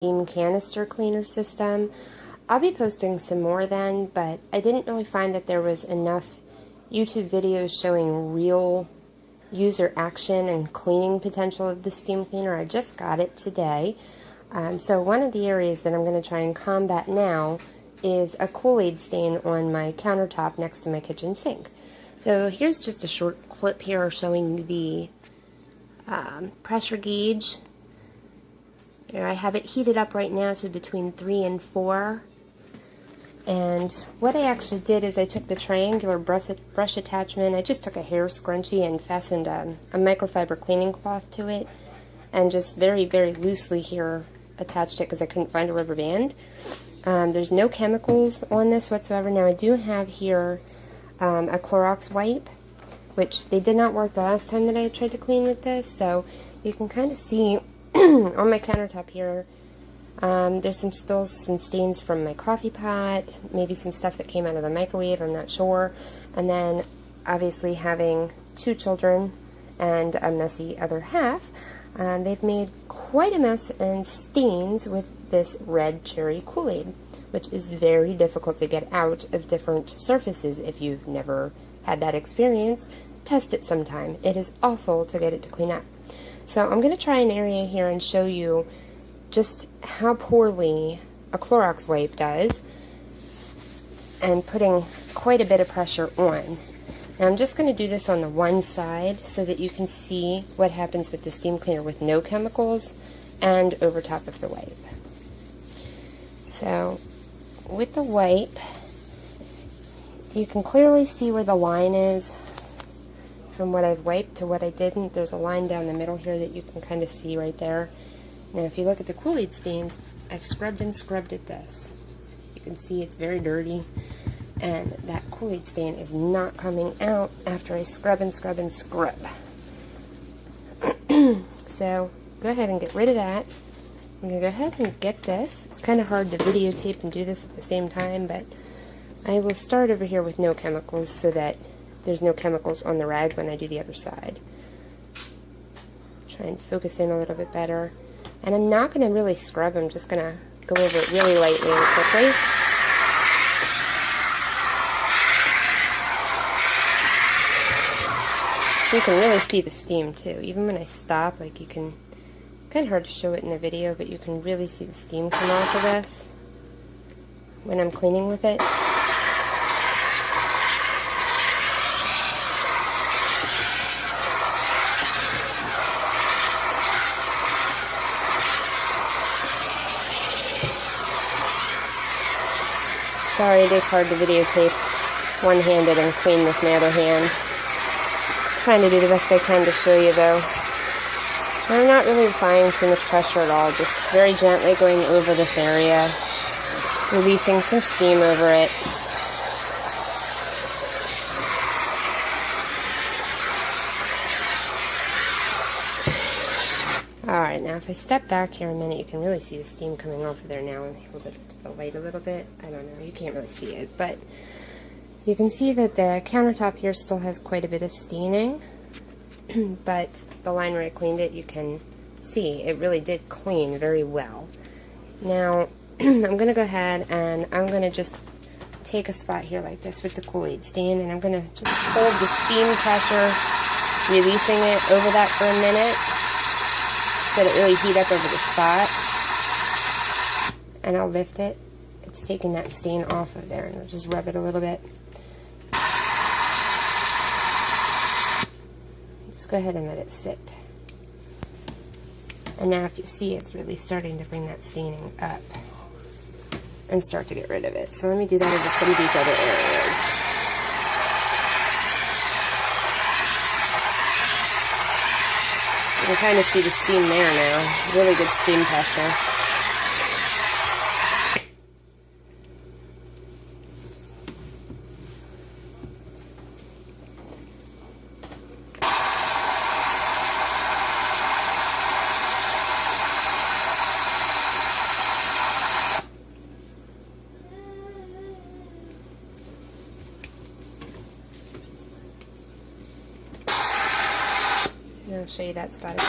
steam canister cleaner system. I'll be posting some more then, but I didn't really find that there was enough YouTube videos showing real user action and cleaning potential of the steam cleaner. I just got it today. So one of the areas that I'm going to try and combat now is a Kool-Aid stain on my countertop next to my kitchen sink. So here's just a short clip here showing the pressure gauge. There, I have it heated up right now to between 3 and 4. And what I actually did is I took the triangular brush attachment, I just took a hair scrunchie and fastened a microfiber cleaning cloth to it, and just very, very loosely here attached it because I couldn't find a rubber band. There's no chemicals on this whatsoever. Now I do have here a Clorox wipe, which they did not work the last time that I tried to clean with this, so you can kind of see on my countertop here, there's some spills and stains from my coffee pot, maybe some stuff that came out of the microwave, I'm not sure. And then, obviously, having 2 children and a messy other half, they've made quite a mess and stains with this red cherry Kool-Aid, which is very difficult to get out of different surfaces. If you've never had that experience, test it sometime. It is awful to get it to clean up. So I'm going to try an area here and show you just how poorly a Clorox wipe does, and putting quite a bit of pressure on. Now I'm just going to do this on the one side so that you can see what happens with the steam cleaner with no chemicals and over top of the wipe. So with the wipe, you can clearly see where the line is from what I've wiped to what I didn't. There's a line down the middle here that you can kind of see right there. Now if you look at the Kool-Aid stains, I've scrubbed and scrubbed at this. You can see it's very dirty, and that Kool-Aid stain is not coming out after I scrub and scrub and scrub. So go ahead and get rid of that. I'm going to go ahead and get this. It's kind of hard to videotape and do this at the same time, but I will start over here with no chemicals so that there's no chemicals on the rag when I do the other side. Try and focus in a little bit better. And I'm not going to really scrub, I'm just going to go over it really lightly and quickly. You can really see the steam too. Even when I stop, like you can, kind of hard to show it in the video, but you can really see the steam come off of this when I'm cleaning with it. Sorry, it is hard to videotape one-handed and clean with my other hand. I'm trying to do the best I can to show you, though. I'm not really applying too much pressure at all, just very gently going over this area, releasing some steam over it. Alright, now if I step back here a minute, you can really see the steam coming off of there now. Let me hold it up to the light a little bit. I don't know, you can't really see it, but you can see that the countertop here still has quite a bit of staining, but the line where I cleaned it, you can see it really did clean very well. Now, I'm going to go ahead and I'm going to just take a spot here like this with the Kool-Aid stain, and I'm going to just hold the steam pressure, releasing it over that for a minute. Let it really heat up over the spot, and I'll lift it. It's taking that stain off of there, and I'll just rub it a little bit. Just go ahead and let it sit. And now if you see, it's really starting to bring that staining up and start to get rid of it. So let me do that over some of these other areas. You can kind of see the steam there now. Really good steam pressure. And I'll show you that spot again.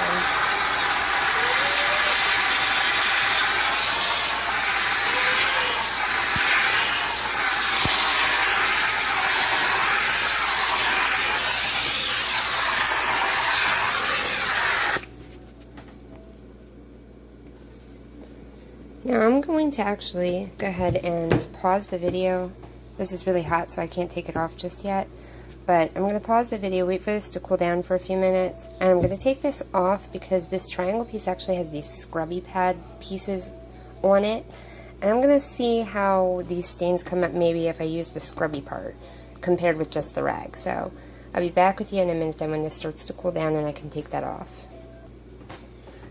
Now I'm going to actually go ahead and pause the video. This is really hot, so I can't take it off just yet. But I'm going to pause the video, wait for this to cool down for a few minutes, and I'm going to take this off because this triangle piece actually has these scrubby pad pieces on it. And I'm going to see how these stains come up maybe if I use the scrubby part compared with just the rag. So I'll be back with you in a minute then when this starts to cool down and I can take that off.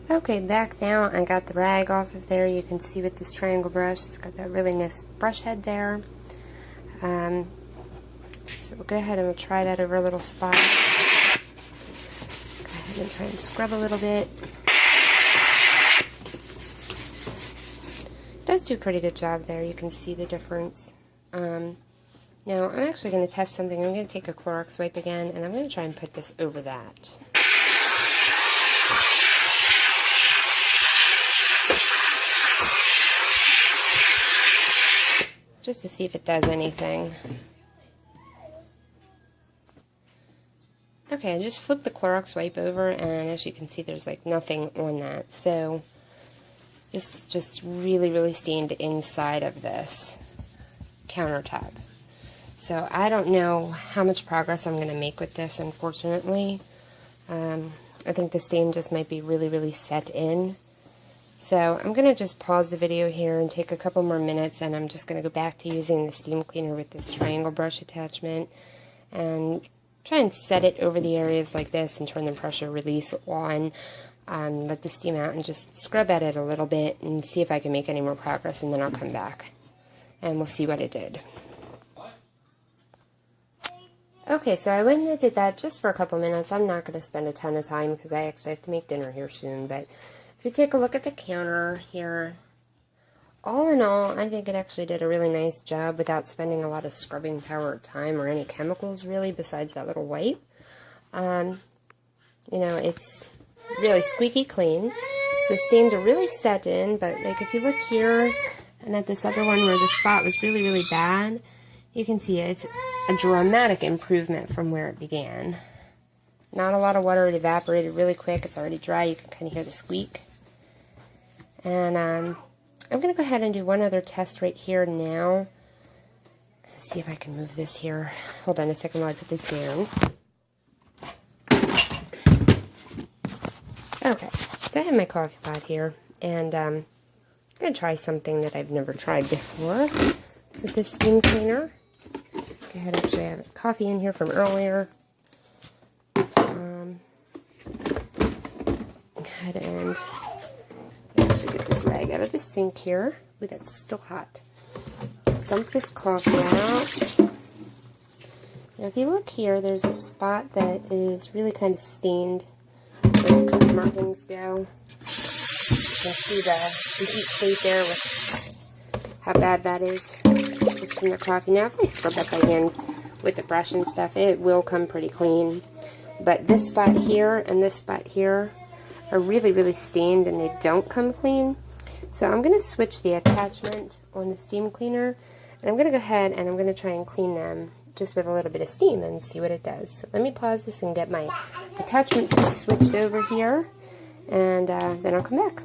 Okay, back now. I got the rag off of there. You can see with this triangle brush, it's got that really nice brush head there. So we'll go ahead and we'll try that over a little spot. Go ahead and try and scrub a little bit. It does do a pretty good job there. You can see the difference. Now I'm actually going to test something. I'm going to take a Clorox wipe again, and I'm going to try and put this over that. Just to see if it does anything. Okay, I just flipped the Clorox wipe over, and as you can see, there's like nothing on that. So this is just really, really stained inside of this countertop. So I don't know how much progress I'm going to make with this, unfortunately. I think the stain just might be really, really set in. So I'm going to just pause the video here and take a couple more minutes, and I'm just going to go back to using the steam cleaner with this triangle brush attachment and try and set it over the areas like this and turn the pressure release on. Let the steam out and just scrub at it a little bit and see if I can make any more progress, and then I'll come back and we'll see what it did. Okay, so I went and did that just for a couple minutes. I'm not going to spend a ton of time because I actually have to make dinner here soon, but if you take a look at the counter here, all in all, I think it actually did a really nice job without spending a lot of scrubbing power or time or any chemicals, really, besides that little wipe. You know, it's really squeaky clean. So the stains are really set in, but like if you look here and at this other one where the spot was really, really bad, you can see it's a dramatic improvement from where it began. Not a lot of water, it evaporated really quick. It's already dry, you can kind of hear the squeak. And I'm going to go ahead and do one other test right here now. Let's see if I can move this here. Hold on a second while I put this down. Okay, so I have my coffee pot here, and I'm going to try something that I've never tried before with this steam cleaner. Go ahead, actually I have coffee in here from earlier. Go ahead and actually get this rag out of the sink here. Ooh, that's still hot. Dump this coffee out. Now if you look here, there's a spot that is really kind of stained where the cup markings go. You can see the heat plate there with how bad that is just from the coffee. Now if I scrub that by hand with the brush and stuff, it will come pretty clean. But this spot here and this spot here are really, really stained and they don't come clean. So I'm going to switch the attachment on the steam cleaner, and I'm going to go ahead and I'm going to try and clean them just with a little bit of steam and see what it does. So let me pause this and get my attachment switched over here, and then I'll come back.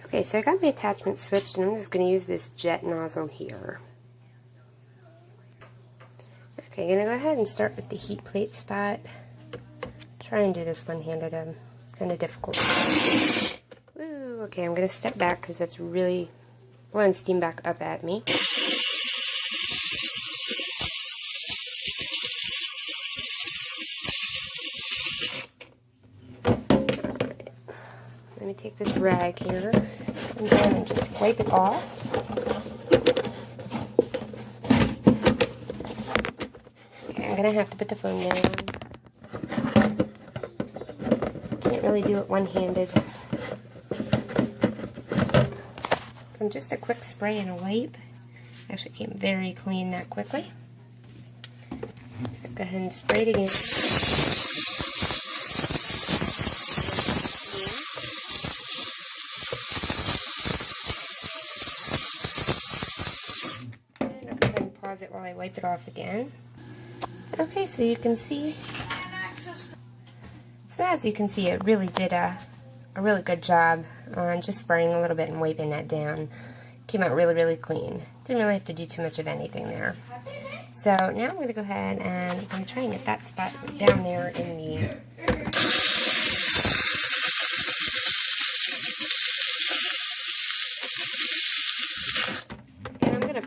Okay, so I got my attachment switched, and I'm just going to use this jet nozzle here. Okay, I'm going to go ahead and start with the heat plate spot. Try and do this one-handed. It's kind of difficult. Ooh, okay, I'm going to step back because that's really blowing steam back up at me. Alright, let me take this rag here and just wipe it off. Okay, I'm going to have to put the phone down. Can't really do it one-handed. And just a quick spray and a wipe. Actually came very clean that quickly. So go ahead and spray it again. And I'll go ahead and pause it while I wipe it off again. Okay, so you can see. So as you can see, it really did a really good job on just spraying a little bit and wiping that down. Came out really, really clean. Didn't really have to do too much of anything there. So now I'm going to go ahead and I'm going to try and get that spot down there in the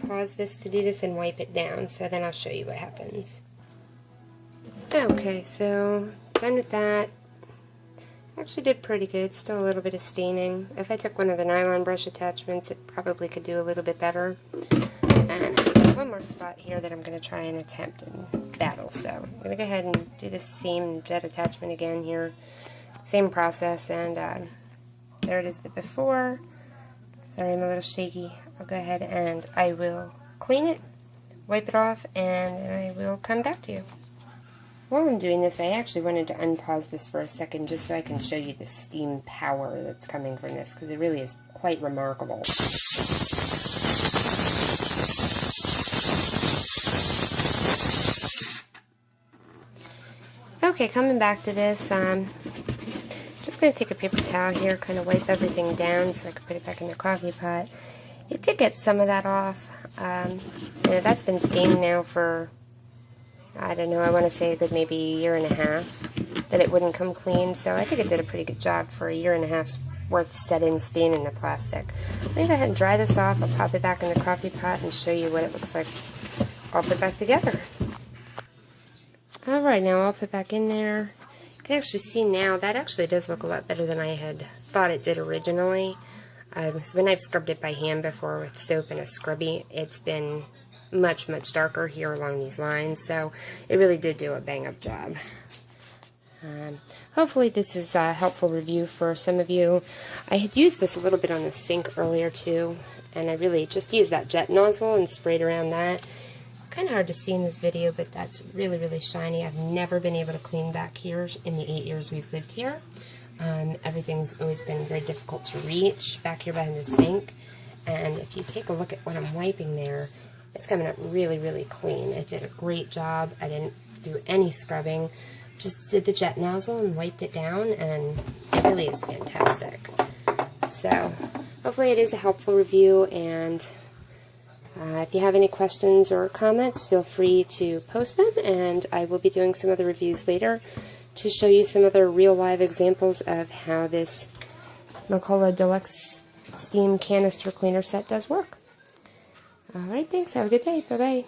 pause this to do this and wipe it down, so then I'll show you what happens. Okay, so done with that. Actually did pretty good, still a little bit of staining. If I took one of the nylon brush attachments, it probably could do a little bit better. And there's one more spot here that I'm going to try and attempt and battle, so I'm going to go ahead and do the same jet attachment again here. Same process, and there it is, the before. Sorry, I'm a little shaky. I'll go ahead and I will clean it, wipe it off, and I will come back to you. While I'm doing this, I actually wanted to unpause this for a second just so I can show you the steam power that's coming from this, because it really is quite remarkable. Okay, coming back to this, just going to take a paper towel here, kind of wipe everything down so I can put it back in the coffee pot. It did get some of that off. That's been staining now for, I don't know, I want to say a good maybe a year and a half that it wouldn't come clean, so I think it did a pretty good job for a year and a half's worth set-in stain in the plastic. Let me go ahead and dry this off. I'll pop it back in the coffee pot and show you what it looks like all put back together. Alright, now I'll put back in there. You can actually see now that actually does look a lot better than I had thought it did originally. So when I've scrubbed it by hand before with soap and a scrubby, it's been much, much darker here along these lines, so it really did do a bang-up job. Hopefully this is a helpful review for some of you. I had used this a little bit on the sink earlier too, and I really just used that jet nozzle and sprayed around that. Kind of hard to see in this video, but that's really, really shiny. I've never been able to clean back here in the 8 years we've lived here. Everything's always been very difficult to reach back here behind the sink, and if you take a look at what I'm wiping there, it's coming up really, really clean. It did a great job. I didn't do any scrubbing, just did the jet nozzle and wiped it down, and it really is fantastic. So hopefully it is a helpful review, and if you have any questions or comments, feel free to post them, and I will be doing some other reviews later to show you some other real live examples of how this McCulloch Deluxe Steam Canister Cleaner Set does work. Alright, thanks. Have a good day. Bye-bye.